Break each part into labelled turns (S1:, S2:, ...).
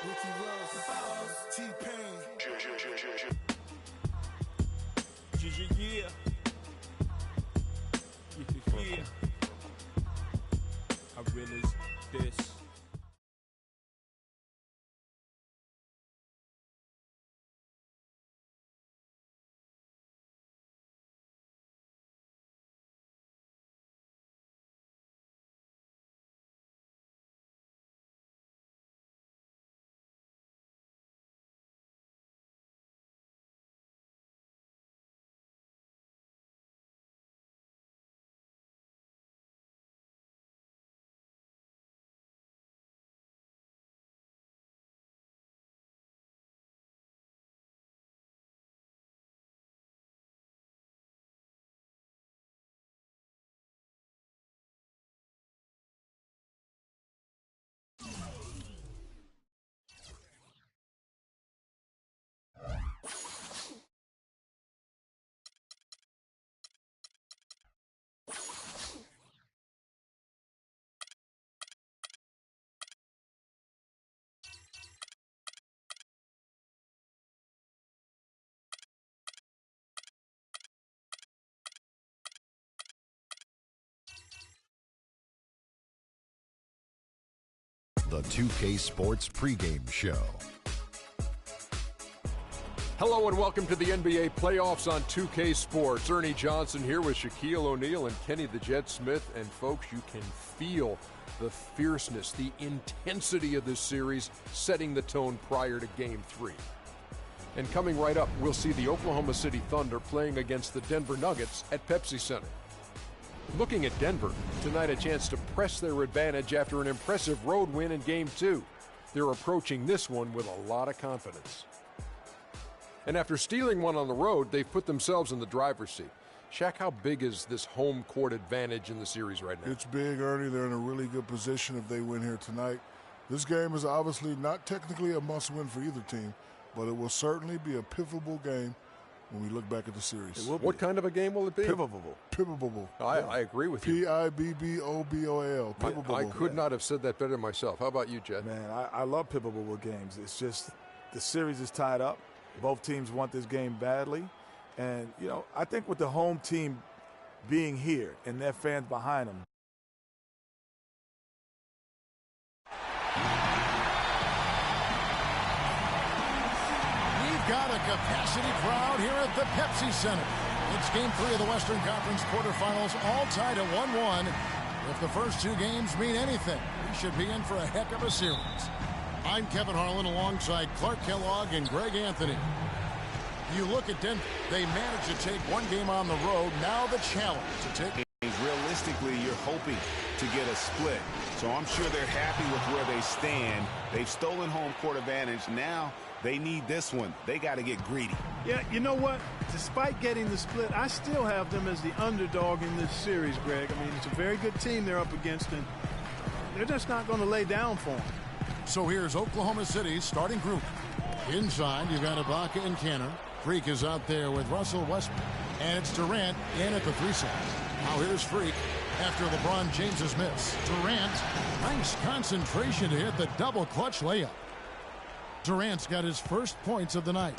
S1: Ricky Ross, T-Pain.
S2: Yeah. Yeah. How real is this?
S3: The 2K Sports pregame show.
S4: Hello and welcome to the NBA playoffs on 2K Sports. Ernie Johnson here with Shaquille O'Neal and Kenny the Jet Smith. And folks, you can feel the fierceness, the intensity of this series setting the tone prior to Game 3. And coming right up, we'll see the Oklahoma City Thunder playing against the Denver Nuggets at Pepsi Center. Looking at Denver, tonight a chance to press their advantage after an impressive road win in Game 2. They're approaching this one with a lot of confidence. And after stealing one on the road, they've put themselves in the driver's seat. Shaq, how big is this home court advantage in the series right now?
S1: It's big, Ernie. They're in a really good position if they win here tonight. This game is obviously not technically a must-win for either team, but it will certainly be a pivotal game when we look back at the series.
S4: What kind of a game will it be?
S1: Pivotal.
S4: I agree with you.
S1: P-I-B-B-O-B-O-L.
S4: I could not have said that better myself. How about you, Jet?
S5: Man, I love pivotal games. It's just the series is tied up. Both teams want this game badly. And, you know, I think with the home team being here and their fans behind them,
S6: got a capacity crowd here at the Pepsi Center. It's Game 3 of the Western Conference quarterfinals, all tied at 1-1. If the first two games mean anything, we should be in for a heck of a series. I'm Kevin Harlan alongside Clark Kellogg and Greg Anthony. You look at Denver, they managed to take one game on the road. Now the challenge to take.
S7: Realistically, you're hoping to get a split. So I'm sure they're happy with where they stand. They've stolen home court advantage. Now they need this one. They got to get greedy.
S8: Yeah, you know what? Despite getting the split, I still have them as the underdog in this series, Greg. I mean, it's a very good team they're up against, and they're just not going to lay down for them.
S6: So here's Oklahoma City's starting group. Inside, you've got Ibaka and Kanter. Freak is out there with Russell Westbrook. And it's Durant in at the 3 side. Now here's Freak after LeBron James's miss. Durant, nice concentration to hit the double clutch layup. Durant's got his first points of the night.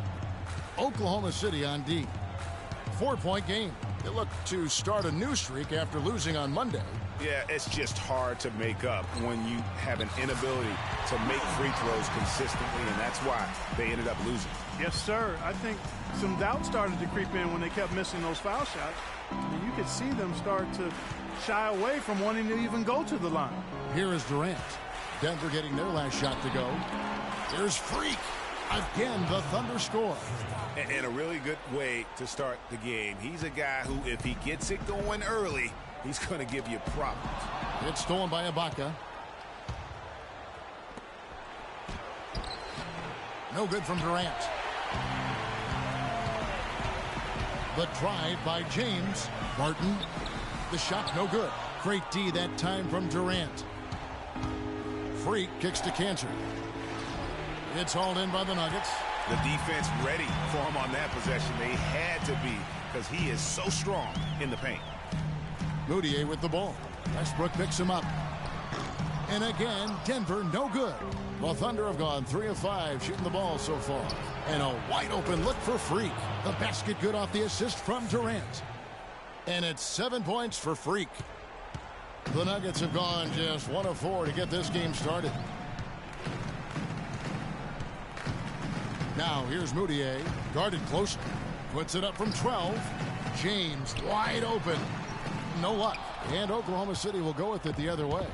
S6: Oklahoma City on D. 4-point game. They look to start a new streak after losing on Monday.
S7: Yeah, it's just hard to make up when you have an inability to make free throws consistently, and that's why they ended up losing.
S8: Yes, sir. I think some doubt started to creep in when they kept missing those foul shots. And you could see them start to shy away from wanting to even go to the line.
S6: Here is Durant. Denver getting their last shot to go. There's Freak. Again, the Thunder score.
S7: And a really good way to start the game. He's a guy who, if he gets it going early, he's going to give you problems.
S6: It's stolen by Ibaka. No good from Durant. The drive by James. Martin. The shot no good. Great D that time from Durant. Freak kicks to Kanter. It's hauled in by the Nuggets.
S7: The defense ready for him on that possession. They had to be, because he is so strong in the paint.
S6: Moutier with the ball. Westbrook picks him up. And again, Denver no good. Well, Thunder have gone 3 of 5 shooting the ball so far. And a wide open look for Freak. The basket good off the assist from Durant. And it's 7 points for Freak. The Nuggets have gone just 1 of 4 to get this game started. Now here's Moutier, guarded closely. Puts it up from 12. James wide open. No luck. And Oklahoma City will go with it the other way.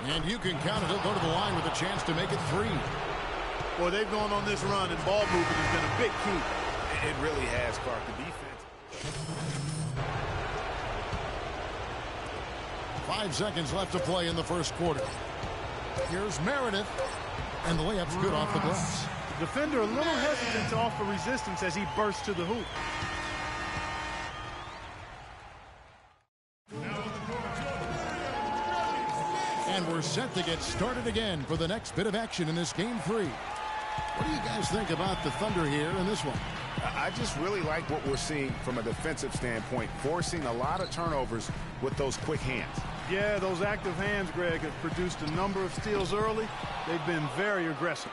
S6: And you can count it. He'll go to the line with a chance to make it 3.
S8: Well, they've gone on this run, and ball movement has been a big key.
S7: It really has, Clark. The defense.
S6: 5 seconds left to play in the first quarter. Here's Meredith. And the layup's good off the glass.
S8: Defender a little hesitant to offer resistance as he bursts to the hoop.
S6: And we're set to get started again for the next bit of action in this game 3. What do you guys think about the Thunder here in this one?
S7: I just really like what we're seeing from a defensive standpoint, forcing a lot of turnovers with those quick hands.
S8: Yeah, those active hands, Greg, have produced a number of steals early. They've been very aggressive.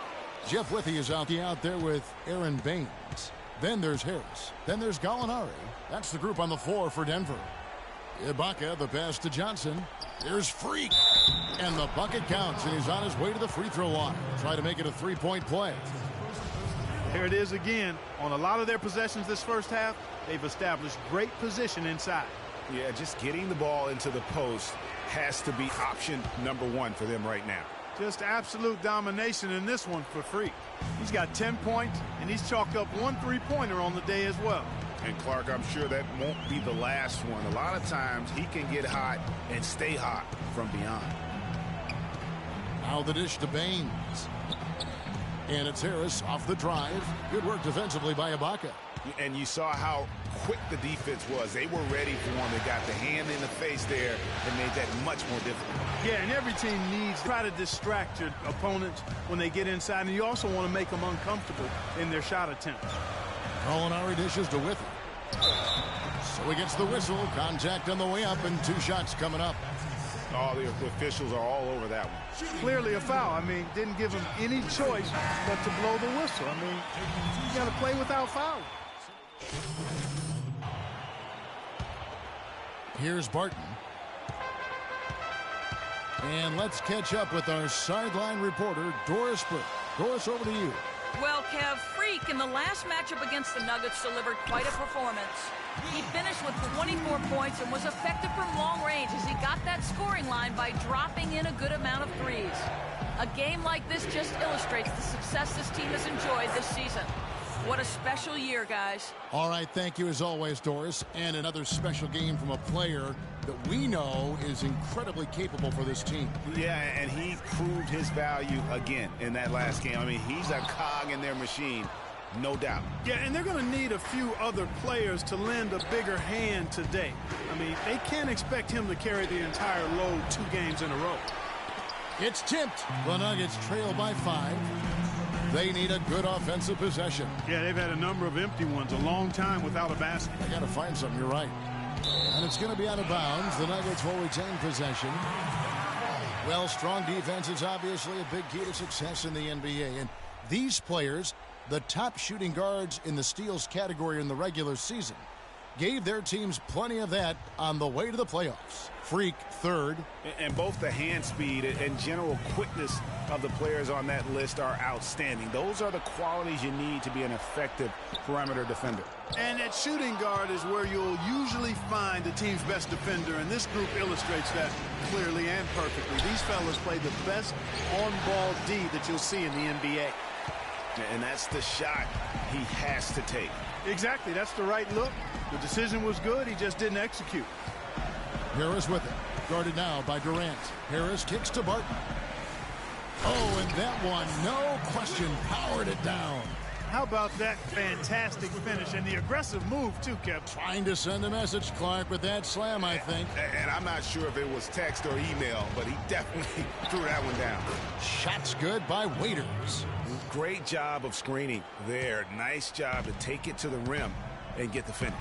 S6: Jeff Withey is out there with Aaron Baines. Then there's Harris. Then there's Gallinari. That's the group on the floor for Denver. Ibaka, the pass to Johnson. There's Freak. And the bucket counts, and he's on his way to the free throw line. Try to make it a 3-point play.
S8: Here it is again. On a lot of their possessions this first half, they've established great position inside.
S7: Yeah, just getting the ball into the post has to be option number 1 for them right now.
S8: Just absolute domination in this one for Freak. He's got 10 points, and he's chalked up 1 3-pointer on the day as well.
S7: And Clark, I'm sure that won't be the last one. A lot of times he can get hot and stay hot from beyond.
S6: Now the dish to Baines. And it's Harris off the drive. Good work defensively by Ibaka.
S7: And you saw how quick the defense was. They were ready for him. They got the hand in the face there and made that much more difficult.
S8: Yeah, and every team needs to try to distract your opponent when they get inside. And you also want to make them uncomfortable in their shot attempts.
S6: Gallinari dishes to Withey. So he gets the whistle. Contact on the way up and 2 shots coming up.
S7: All the officials are all over that one.
S8: Clearly a foul. I mean, didn't give him any choice but to blow the whistle. I mean, you got to play without fouling.
S6: Here's Barton. And let's catch up with our sideline reporter, Doris Burke. Doris, over to you.
S9: Well, Kev, Freak in the last matchup against the Nuggets delivered quite a performance. He finished with 24 points and was effective from long range as he got that scoring line by dropping in a good amount of threes. A game like this just illustrates the success this team has enjoyed this season. What a special year, guys.
S6: All right, thank you as always, Doris. And another special game from a player that we know is incredibly capable for this team.
S7: Yeah, and he proved his value again in that last game. I mean, he's a cog in their machine, no doubt.
S8: Yeah, and they're going to need a few other players to lend a bigger hand today. I mean, they can't expect him to carry the entire load 2 games in a row.
S6: It's tipped. The Nuggets trail by 5. They need a good offensive possession.
S8: Yeah, they've had a number of empty ones, a long time without a basket.
S6: They got to find something, you're right. And it's going to be out of bounds. The Nuggets will retain possession. Well, strong defense is obviously a big key to success in the NBA. And these players, the top shooting guards in the steals category in the regular season, gave their teams plenty of that on the way to the playoffs. Freak, 3rd.
S7: And both the hand speed and general quickness of the players on that list are outstanding. Those are the qualities you need to be an effective perimeter defender.
S8: And at shooting guard is where you'll usually find the team's best defender, and this group illustrates that clearly and perfectly. These fellas play the best on-ball D that you'll see in the NBA.
S7: And that's the shot he has to take.
S8: Exactly. That's the right look. The decision was good. He just didn't execute.
S6: Harris with it. Guarded now by Durant. Harris kicks to Barton. Oh, and that one, no question, powered it down.
S8: How about that fantastic finish and the aggressive move, too, Kev?
S6: Trying to send a message, Clark, with that slam, I think.
S7: And I'm not sure if it was text or email, but he definitely threw that one down.
S6: Shots good by Waiters.
S7: Great job of screening there. Nice job to take it to the rim. and get the finish.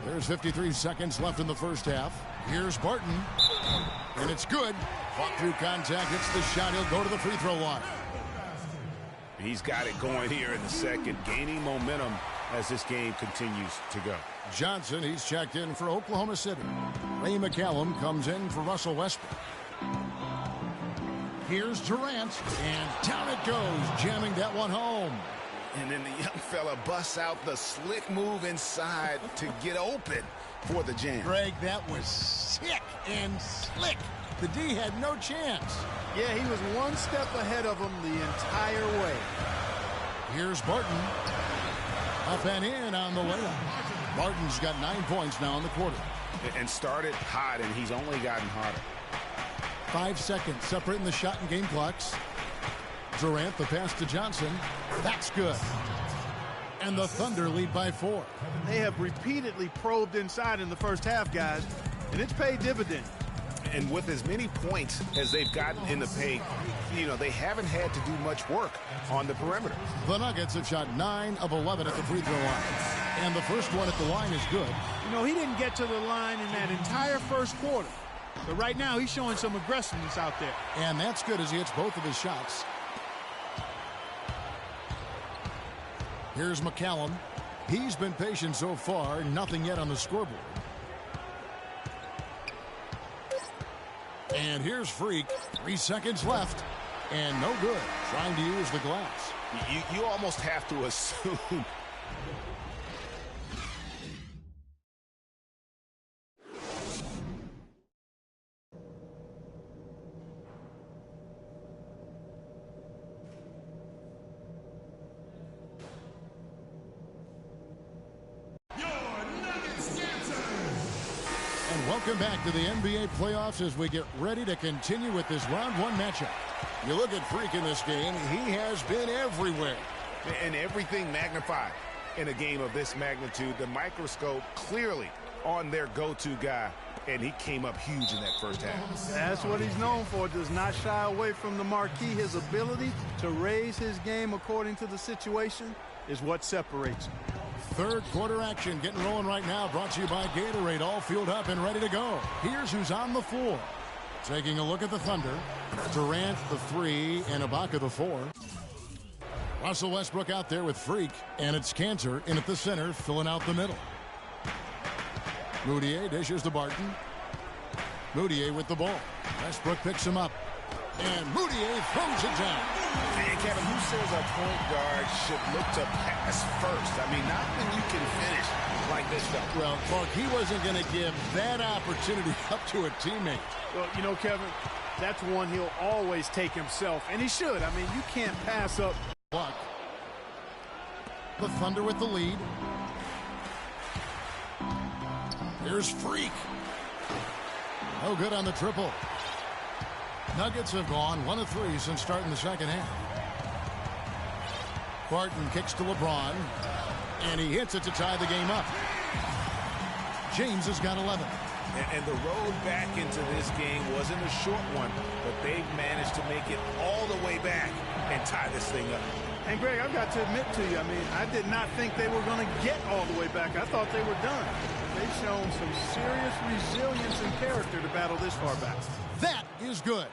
S6: There's 53 seconds left in the first half. Here's Barton, and it's good. Fought through contact, hits the shot. He'll go to the free throw line.
S7: He's got it going here in the second, gaining momentum as this game continues to go.
S6: Johnson, he's checked in for Oklahoma City. Ray McCallum comes in for Russell Westbrook. Here's Durant, and down it goes, jamming that one home.
S7: And then the young fella busts out the slick move inside to get open for the jam.
S6: Greg, that was sick and slick. The D had no chance.
S8: Yeah, he was one step ahead of him the entire way.
S6: Here's Barton. Up and in on the layup. Barton's got 9 points now in the quarter.
S7: And started hot, and he's only gotten hotter.
S6: 5 seconds separating the shot and game clocks. Durant, the pass to Johnson. That's good. And the Thunder lead by 4.
S8: They have repeatedly probed inside in the first half, guys, and it's paid dividends.
S7: And with as many points as they've gotten in the paint, you know, they haven't had to do much work on the perimeter.
S6: The Nuggets have shot 9 of 11 at the free throw line. And the first one at the line is good.
S8: You know, he didn't get to the line in that entire first quarter. But right now, he's showing some aggressiveness out there.
S6: And that's good as he hits both of his shots. Here's McCallum. He's been patient so far. Nothing yet on the scoreboard. And here's Freak. 3 seconds left. And no good. Trying to use the glass.
S7: You almost have to assume.
S6: Welcome back to the NBA playoffs as we get ready to continue with this round 1 matchup. You look at Freak in this game, he has been everywhere.
S7: And everything magnified in a game of this magnitude. The microscope clearly on their go-to guy, and he came up huge in that first half.
S8: That's what he's known for. Does not shy away from the marquee. His ability to raise his game according to the situation is what separates him.
S6: Third quarter action getting rolling right now, brought to you by Gatorade, all fueled up and ready to go. Here's who's on the floor. Taking a look at the Thunder. Durant the 3 and Ibaka the 4. Russell Westbrook out there with Freak, and it's Cantor in at the center, filling out the middle. Moutier dishes to Barton. Moutier with the ball. Westbrook picks him up, and Moutier throws it down.
S7: And Kevin, who says a point guard should look to pass first? I mean, not when you can finish like this stuff.
S6: Well, Clark, he wasn't going to give that opportunity up to a teammate.
S8: Well, you know, Kevin, that's one he'll always take himself, and he should. I mean, you can't pass up.
S6: Luck. The Thunder with the lead. Here's Freak. No good on the triple. Nuggets have gone 1 of 3 since starting the second half. Barton kicks to LeBron, and he hits it to tie the game up. James has got 11.
S7: And the road back into this game wasn't a short one, but they've managed to make it all the way back and tie this thing up.
S8: And, Greg, I've got to admit to you, I mean, I did not think they were going to get all the way back. I thought they were done. They've shown some serious resilience and character to battle this far back.
S6: That is good.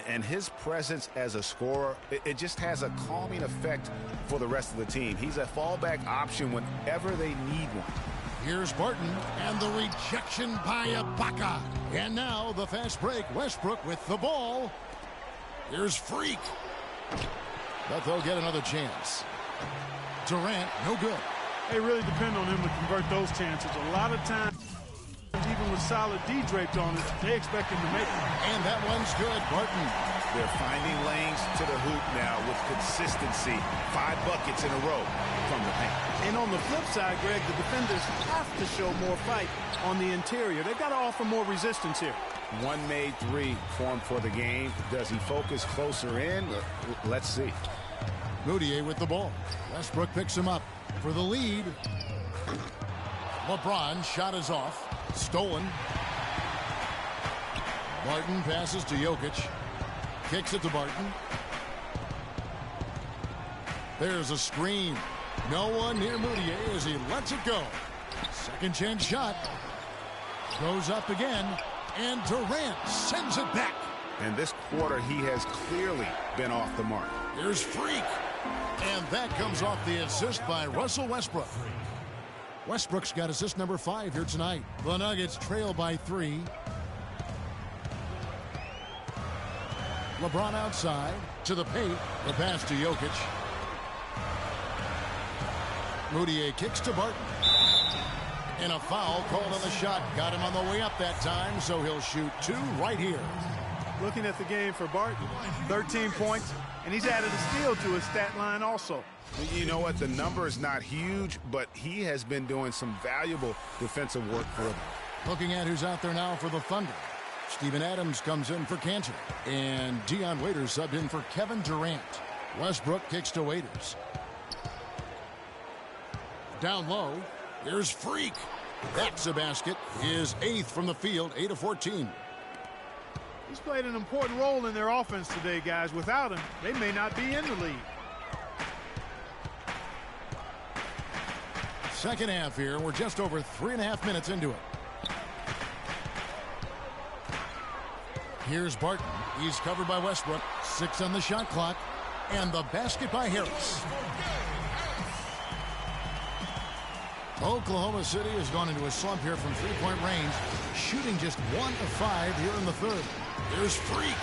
S7: And his presence as a scorer, it just has a calming effect for the rest of the team. He's a fallback option whenever they need one.
S6: Here's Barton, and the rejection by Ibaka. And now the fast break. Westbrook with the ball. Here's Freak. But they'll get another chance. Durant, no good.
S8: They really depend on him to convert those chances. A lot of times, even with solid D draped on it, they expect him to make it.
S6: And that one's good. Barton.
S7: They're finding lanes to the hoop now with consistency. 5 buckets in a row from the paint.
S8: And on the flip side, Greg, the defenders have to show more fight on the interior. They've got to offer more resistance here.
S7: 1 made 3 formed for the game. Does he focus closer in? Let's see.
S6: Moutier with the ball. Westbrook picks him up for the lead. LeBron shot is off. Stolen. Barton passes to Jokic. Kicks it to Barton. There's a screen. No one near Moutier as he lets it go. Second chance shot. Goes up again. And Durant sends it back.
S7: And this quarter, he has clearly been off the mark.
S6: Here's Freak. And that comes off the assist by Russell Westbrook. Westbrook's got assist number 5 here tonight. The Nuggets trail by 3. LeBron outside to the paint. The pass to Jokic. Moutier kicks to Barton. And a foul called on the shot. Got him on the way up that time, so he'll shoot 2 right here.
S8: Looking at the game for Barton, 13 points, and he's added a steal to his stat line also.
S7: You know what? The number is not huge, but he has been doing some valuable defensive work for them.
S6: Looking at who's out there now for the Thunder. Steven Adams comes in for Cantor. And Dion Waiters subbed in for Kevin Durant. Westbrook kicks to Waiters. Down low. Here's Freak. That's a basket. His 8th from the field, 8 of 14.
S8: He's played an important role in their offense today, guys. Without him, they may not be in the lead.
S6: Second half here. We're just over 3.5 minutes into it. Here's Barton. He's covered by Westbrook. 6 on the shot clock. And the basket by Harris. Oklahoma City has gone into a slump here from three-point range, shooting just 1 of 5 here in the third. Here's Freak.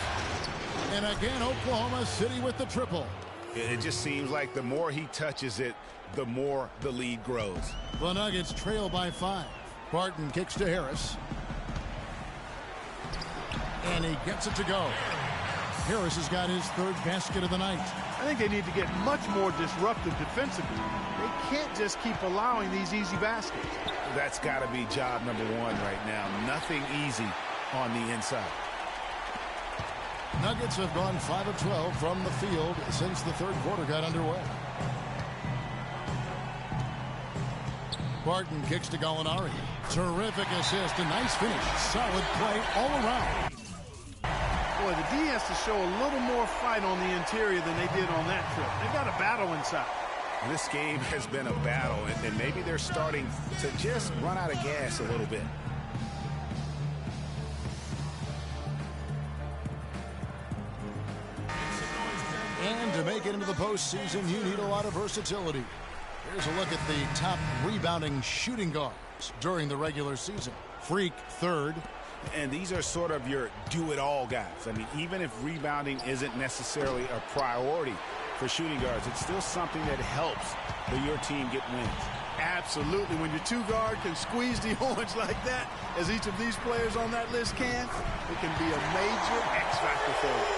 S6: And again, Oklahoma City with the triple.
S7: It just seems like the more he touches it, the more the lead grows.
S6: The Nuggets trail by 5. Barton kicks to Harris. And he gets it to go. Harris has got his 3rd basket of the night.
S8: I think they need to get much more disruptive defensively. They can't just keep allowing these easy baskets.
S7: That's got to be job number 1 right now. Nothing easy on the inside.
S6: Nuggets have gone 5 of 12 from the field since the third quarter got underway. Barton kicks to Gallinari. Terrific assist, a nice finish. Solid play all around.
S8: Boy, the D has to show a little more fight on the interior than they did on that trip. They've got a battle inside.
S7: This game has been a battle, and maybe they're starting to just run out of gas a little bit.
S6: And to make it into the postseason, you need a lot of versatility. Here's a look at the top rebounding shooting guards during the regular season. Freak, 3rd.
S7: And these are sort of your do-it-all guys. I mean, even if rebounding isn't necessarily a priority for shooting guards, it's still something that helps your team get wins.
S8: Absolutely. When your 2 guard can squeeze the orange like that, as each of these players on that list can, it can be a major X factor for them.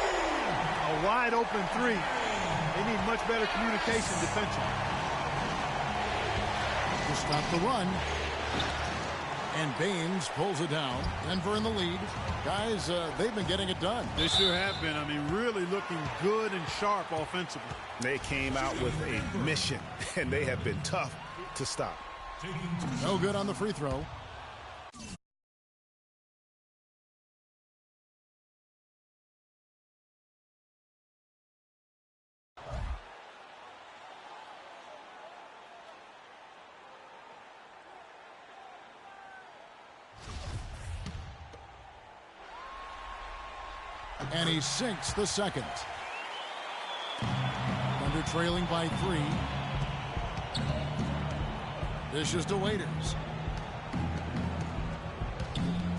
S8: A wide open 3. They need much better communication defensively.
S6: To stop the run. And Baines pulls it down. Denver in the lead. Guys, they've been getting it done.
S8: They sure have been. I mean, really looking good and sharp offensively.
S7: They came out with a mission, and they have been tough to stop.
S6: No good on the free throw. And he sinks the second. Thunder trailing by 3. Dishes to Waiters.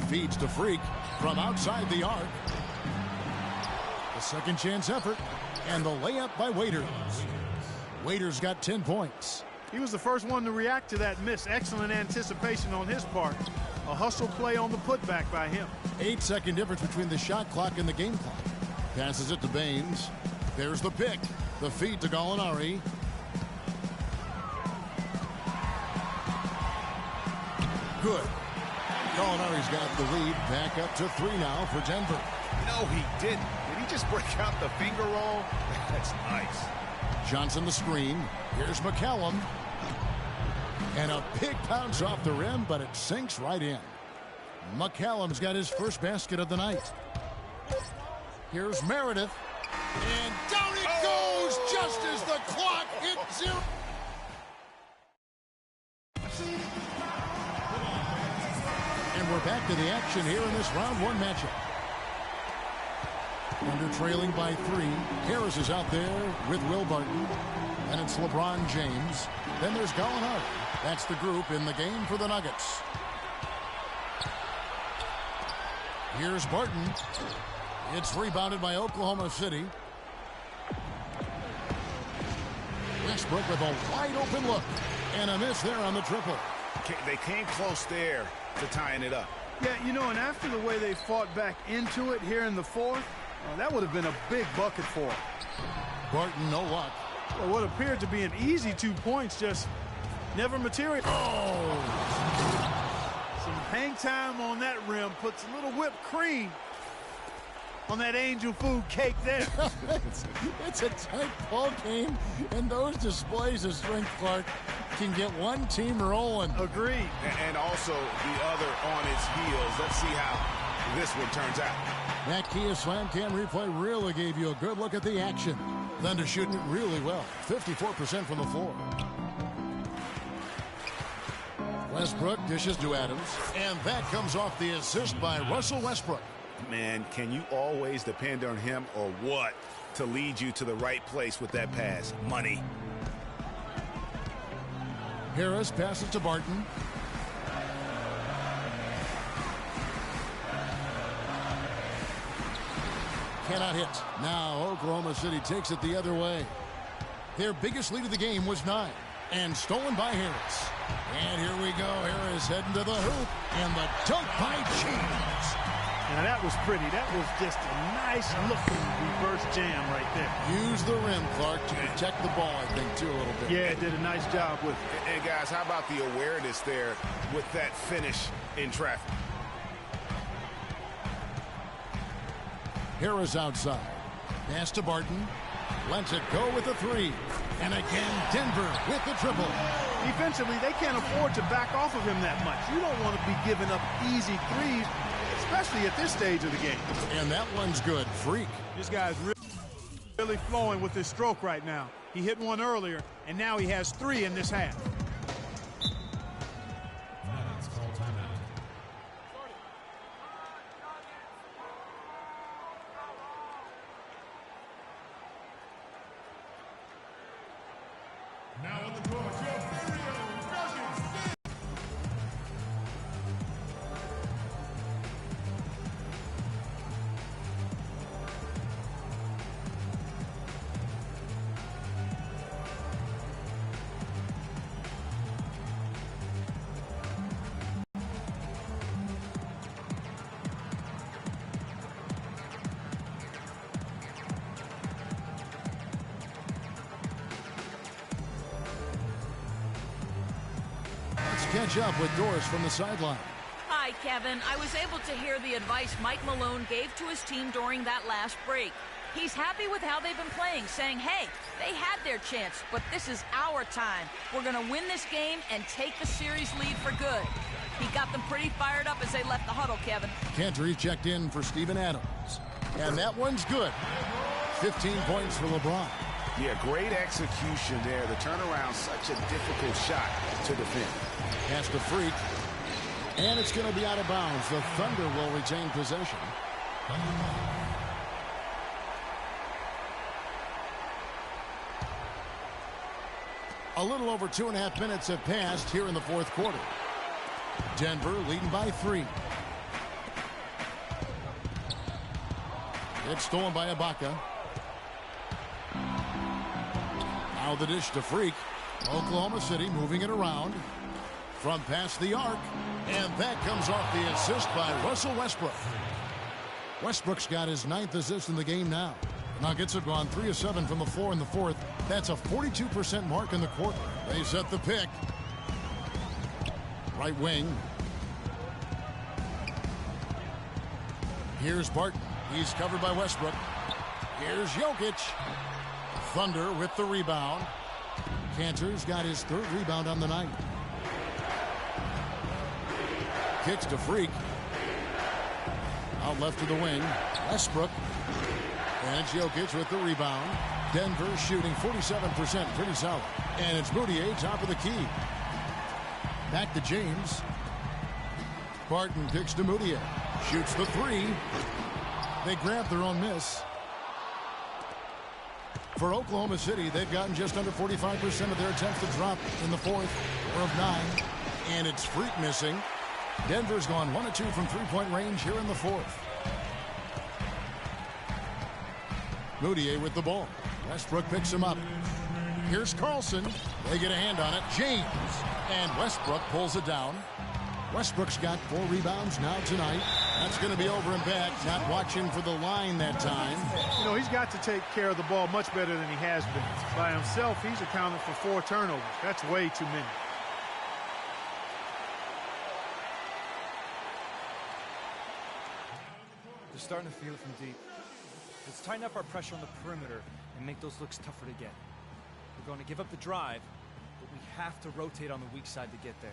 S6: Feeds to Freak from outside the arc. The second chance effort. And the layup by Waiters. Waiters got 10 points.
S8: He was the first one to react to that miss. Excellent anticipation on his part. A hustle play on the putback by him.
S6: 8-second difference between the shot clock and the game clock. Passes it to Baines. There's the pick. The feed to Gallinari. Good. Gallinari's got the lead. Back up to 3 now for Denver.
S7: No, he didn't. Did he just break out the finger roll? That's nice.
S6: Johnson the screen. Here's McCallum. And a big bounce off the rim, but it sinks right in. McCallum's got his first basket of the night. Here's Meredith. And down it goes just as the the clock. It's 0. And we're back to the action here in this round 1 matchup. Thunder trailing by 3. Harris is out there with Will Barton. And it's LeBron James. Then there's Gallinari. That's the group in the game for the Nuggets. Here's Barton. It's rebounded by Oklahoma City. Westbrook with a wide open look. And a miss there on the triple.
S7: They came close there to tying it up.
S8: Yeah, you know, and after the way they fought back into it here in the fourth, that would have been a big bucket for him.
S6: Barton, no luck.
S8: Well, what appeared to be an easy 2 points just never materialized.
S6: Oh!
S8: Some hang time on that rim puts a little whipped cream on that angel food cake there.
S6: It's a tight ball game, and those displays of strength, Clark, can get one team rolling.
S8: Agreed.
S7: And also the other on its heels. Let's see how this one turns out.
S6: That Kia Slam Cam replay really gave you a good look at the action. Thunder shooting it really well. 54% from the floor. Westbrook dishes to Adams, and that comes off the assist by Russell Westbrook.
S7: Man, can you always depend on him or what to lead you to the right place with that pass? Money.
S6: Harris passes to Barton. Cannot hit. Now Oklahoma City takes it the other way. Their biggest lead of the game was 9. And stolen by Harris. And here we go. Harris heading to the hoop. And the dunk by James.
S8: Now that was pretty. That was just a nice looking reverse jam right there.
S6: Use the rim, Clark, to protect the ball, I think, too, a little bit.
S8: Yeah, did a nice job with it.
S7: And guys, how about the awareness there with that finish in traffic?
S6: Harris outside. Pass to Barton. Lets it go with the 3. And again, Denver with the triple.
S8: Defensively, they can't afford to back off of him that much. You don't want to be giving up easy threes, especially at this stage of the game.
S6: And that one's good. Freak.
S8: This guy's really flowing with his stroke right now. He hit one earlier, and now he has 3 in this half.
S6: Now on the court, your very own Nuggets. Catch up with Doris from the sideline.
S9: Hi, Kevin. I was able to hear the advice Mike Malone gave to his team during that last break. He's happy with how they've been playing, saying, hey, they had their chance, but this is our time. We're going to win this game and take the series lead for good. He got them pretty fired up as they left the huddle, Kevin.
S6: Cantor checked in for Steven Adams. And that one's good. 15 points for LeBron.
S7: Yeah, great execution there. The turnaround, such a difficult shot to defend.
S6: Pass to Freak. And it's going to be out of bounds. The Thunder will retain possession. A little over 2.5 minutes have passed here in the fourth quarter. Denver leading by 3. It's stolen by Ibaka. Now the dish to Freak. Oklahoma City moving it around. From past the arc. And that comes off the assist by Russell Westbrook. Westbrook's got his 9th assist in the game now. Nuggets have gone 3 of 7 from the floor in the fourth. That's a 42% mark in the quarter. They set the pick. Right wing. Here's Barton. He's covered by Westbrook. Here's Jokic. Thunder with the rebound. Cantor's got his 3rd rebound on the night. Kicks to Freak. Out left to the wing. Westbrook. And it's Jokic with the rebound. Denver shooting 47%, pretty solid. And it's Mudiay, top of the key. Back to James. Barton kicks to Mudiay. Shoots the three. They grab their own miss. For Oklahoma City, they've gotten just under 45% of their attempts to drop in the fourth. 4 of 9. And it's Freak missing. Denver's gone 1 of 2 from three-point range here in the fourth. Mudiay with the ball. Westbrook picks him up. Here's Carlson. They get a hand on it. James. And Westbrook pulls it down. Westbrook's got 4 rebounds now tonight. That's going to be over and back. Not watching for the line that time.
S8: You know, he's got to take care of the ball much better than he has been. By himself, he's accounted for 4 turnovers. That's way too many.
S10: They're starting to feel it from deep. Let's tighten up our pressure on the perimeter and make those looks tougher to get. We're going to give up the drive, but we have to rotate on the weak side to get there.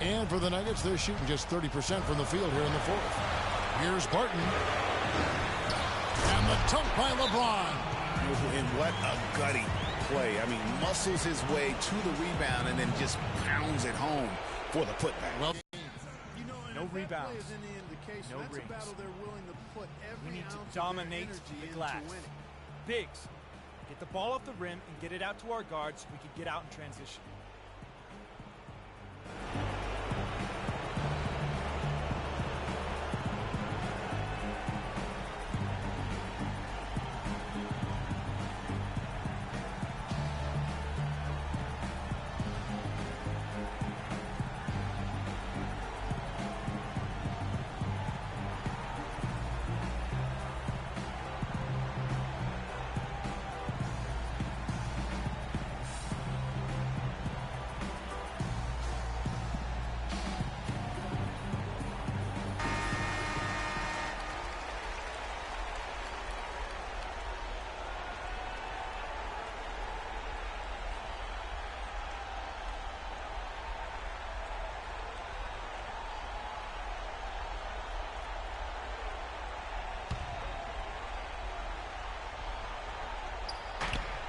S6: And for the Nuggets, they're shooting just 30% from the field here in the fourth. Here's Barton. And the dunk by LeBron.
S7: And what a gutty play. I mean, muscles his way to the rebound and then just pounds it home for the putback.
S6: Well,
S10: no rebounds. No rings. We need to dominate the glass. Biggs, get the ball off the rim and get it out to our guards so we can get out in transition.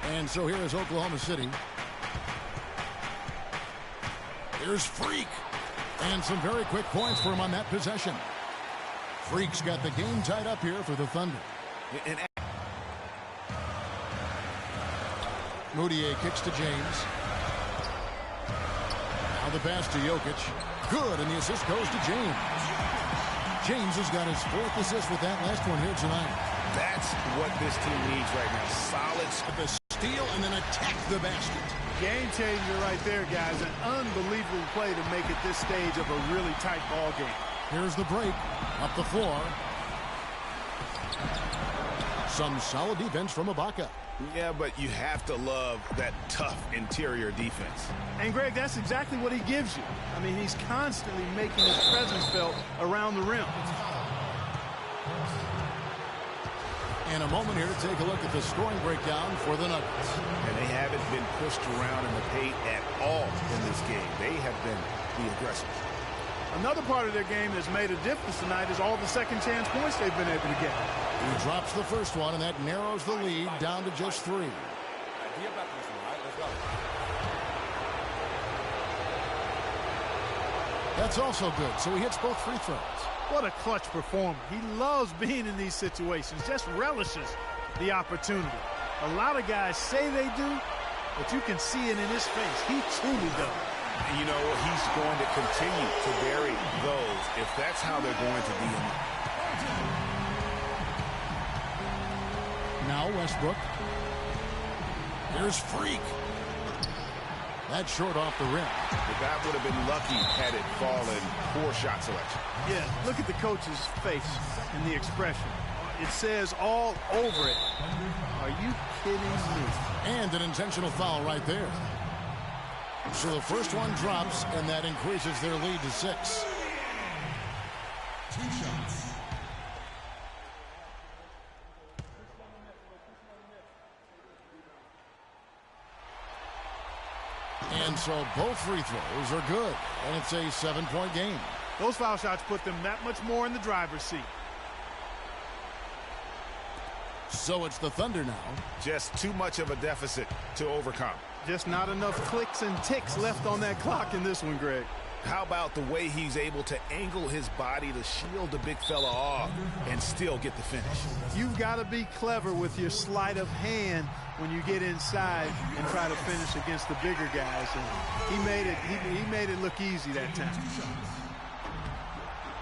S6: And so here is Oklahoma City. Here's Freak. And some very quick points for him on that possession. Freak's got the game tied up here for the Thunder. Mudiay kicks to James. Now the pass to Jokic. Good, and the assist goes to James. James has got his 4th assist with that last one here tonight.
S7: That's what this team needs right now. Solid.
S6: The steal and then attack the basket.
S8: Game changer right there, guys. An unbelievable play to make it this stage of a really tight ball game.
S6: Here's the break. Up the floor. Some solid defense from Ibaka.
S7: Yeah, but you have to love that tough interior defense.
S8: And, Greg, that's exactly what he gives you. I mean, he's constantly making his presence felt around the rim.
S6: And a moment here to take a look at the scoring breakdown for the Nuggets.
S7: And they haven't been pushed around in the paint at all in this game. They have been the aggressors.
S8: Another part of their game that's made a difference tonight is all the second-chance points they've been able to get.
S6: He drops the first one, and that narrows the lead down to just 3. That's also good, so he hits both free throws.
S8: What a clutch performer. He loves being in these situations, just relishes the opportunity. A lot of guys say they do, but you can see it in his face. He truly does.
S7: You know, he's going to continue to bury those if that's how they're going to be in it.
S6: Now Westbrook. Here's Freak. That's short off the rim.
S7: But that would have been lucky had it fallen. Poor shot selection.
S8: Yeah, look at the coach's face and the expression. It says all over it. Are you kidding me?
S6: And an intentional foul right there. So the first one drops, and that increases their lead to 6. 2 shots. And so both free throws are good, and it's a 7-point game.
S8: Those foul shots put them that much more in the driver's seat.
S6: So it's the Thunder now.
S7: Just too much of a deficit to overcome.
S8: Just not enough clicks and ticks left on that clock in this one, Greg.
S7: How about the way he's able to angle his body to shield the big fella off and still get the finish?
S8: You've got to be clever with your sleight of hand when you get inside and try to finish against the bigger guys. And he made it look easy that time.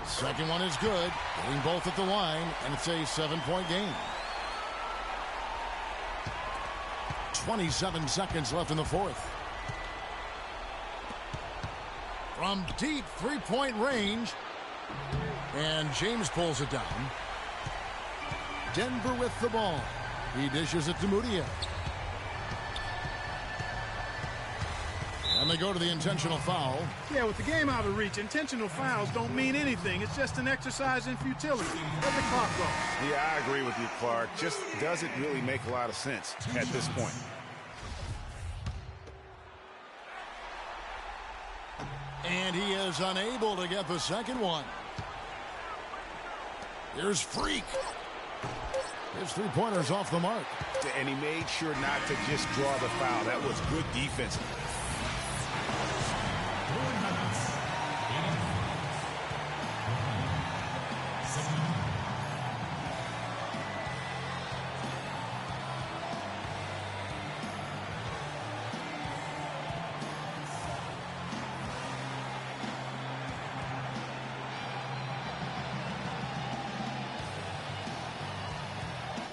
S6: Second one is good. Getting both at the line, and it's a 7-point game. 27 seconds left in the fourth. From deep three-point range. And James pulls it down. Denver with the ball. He dishes it to Mudiay. And they go to the intentional foul.
S8: Yeah, with the game out of reach, intentional fouls don't mean anything. It's just an exercise in futility. Let the clock go.
S7: Yeah, I agree with you, Clark. Just doesn't really make a lot of sense at this point.
S6: And he is unable to get the second one. Here's Freak. His three-pointer's off the mark.
S7: And he made sure not to just draw the foul. That was good defense.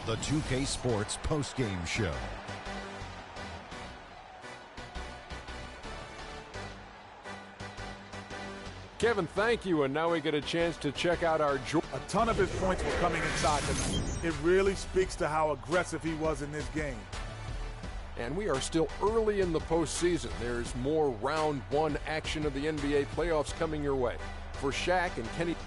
S3: The 2K Sports postgame show.
S4: Kevin, thank you. And now we get a chance to check out our...
S5: A ton of his points were coming inside tonight. It really speaks to how aggressive he was in this game.
S4: And we are still early in the postseason. There's more round one action of the NBA playoffs coming your way. For Shaq and Kenny...